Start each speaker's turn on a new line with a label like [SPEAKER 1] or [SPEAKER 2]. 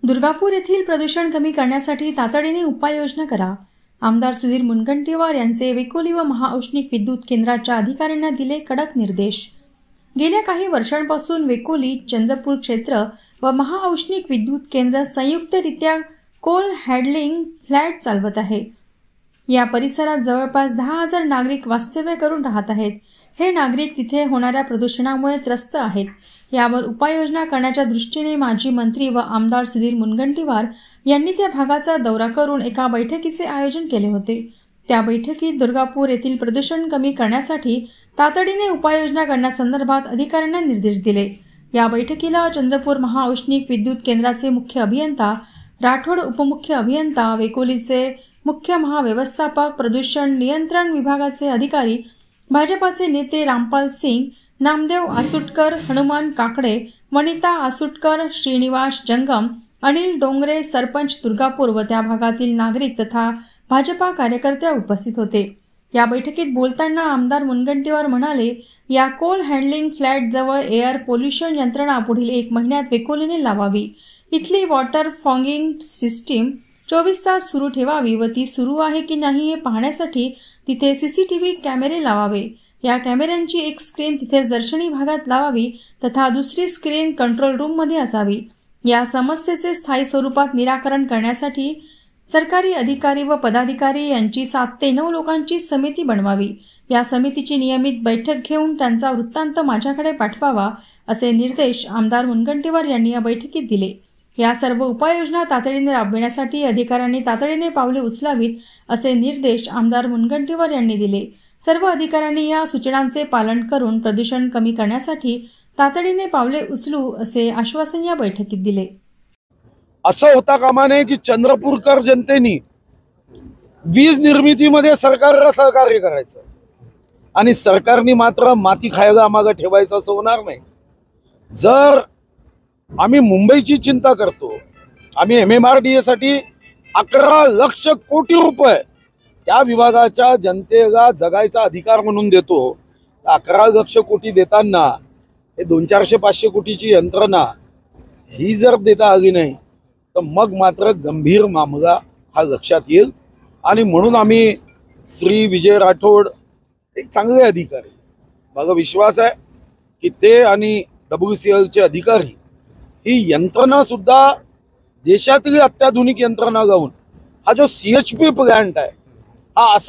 [SPEAKER 1] दुर्गापूर येथील प्रदूषण कमी करण्यासाठी तातडीने उपाययोजना करा. आमदार सुधीर मुनगंटीवार यांचे वेकोली व महाऔष्णिक विद्युत केंद्राच्या अधिकाऱ्यांना दिले कडक निर्देश. गेल्या काही वर्षांपासून वेकोली, चंद्रपूर क्षेत्र व महाऔष्णिक विद्युत केंद्र संयुक्तरित्या कोल हँडलिंग फ्लॅट चालवत आहे. या परिसरात जवळपास 10,000 नागरिक वास्तव्य करून राहत आहेत. हे नागरिक तिथे होणाऱ्या प्रदूषणामुळे त्रस्त आहेत. यावर उपाययोजना करण्याच्या दृष्टीने माजी मंत्री व आमदार सुधीर मुनगंटीवार यांनी त्या भागाचा दौरा करून एका बैठकीचे आयोजन केले होते. त्या बैठकीत दुर्गापूर येथील प्रदूषण कमी करण्यासाठी तातडीने उपाययोजना करण्यासंदर्भात अधिकाऱ्यांना निर्देश दिले. या बैठकीला चंद्रपूर महाऔष्णिक विद्युत केंद्राचे मुख्य अभियंता, राठोड उपमुख्य अभियंता, वेकोलीचे मुख्य महाव्यवस्थापक, प्रदूषण नियंत्रण विभागाचे अधिकारी, भाजपाचे नेते रामपाल सिंग, नामदेव आसुटकर, हनुमान काकडे, वनिता आसुटकर, श्रीनिवास जंगम, अनिल डोंगरे, सरपंच दुर्गापूर व त्या भागातील नागरिक तथा भाजपा कार्यकर्ते उपस्थित होते. या बैठकीत बोलताना आमदार मुनगंटीवार म्हणाले, या कोल हँडलिंग फ्लॅट जवळ एअर पोल्युशन यंत्रणा पुढील 1 महिन्यात वेकोलीने लावावी. इथली वॉटर फॉगिंग सिस्टीम 24 तास सुरू ठेवावी व ती सुरू आहे की नाही हे पाहण्यासाठी तिथे CCTV कॅमेरे लावावे. या कॅमेऱ्यांची एक स्क्रीन तिथेच दर्शनी भागात लावावी तथा दुसरी स्क्रीन कंट्रोल रूममध्ये असावी. या समस्येचे स्थायी स्वरूपात निराकरण करण्यासाठी सरकारी अधिकारी व पदाधिकारी यांची 7 ते 9 लोकांची समिती बनवावी. या समितीची नियमित बैठक घेऊन त्यांचा वृत्तांत माझ्याकडे पाठवावा, असे निर्देश आमदार मुनगंटीवार यांनी या बैठकीत दिले. या सर्व उपाययोजना तातडीने राबविण्यासाठी अधिकाऱ्यांनी तातडीने पावले उचलावीत, असे निर्देश आमदार मुनगंटीवार यांनी दिले. सर्व अधिकाऱ्यांनी या सूचनांचे पालन करून प्रदूषण कमी करण्यासाठी तातडीने पावले उचलू, असे आश्वासन या बैठकीत दिले.
[SPEAKER 2] असं होता कामा नये की चंद्रपूरकर जनतेने वीज निर्मितीमध्ये सरकारला सहकार्य करायचं आणि सरकारने मात्र माती खायला मागे ठेवायचं, असं होणार नाही. जर आम्ही मुंबईची चिंता करतो, आम्ही MMRDA साठी 11 लक्ष कोटी रुपये त्या विभागाच्या जनतेला जगायचा अधिकार म्हणून देतो. 11 लक्ष कोटी देताना हे 200-400-500 कोटीची यंत्रणा ही जर देता आली नाही तर मग मात्र गंभीर मामला हा लक्षात येईल. आणि म्हणून आम्ही श्री विजय राठोड एक चांगले अधिकारी, माझा विश्वास आहे की ते आणि WCLचे अधिकारी ही यंत्रणा सुद्धा देशातली अत्याधुनिक यंत्रणा लावून हा जो CHP प्लांट आहे हा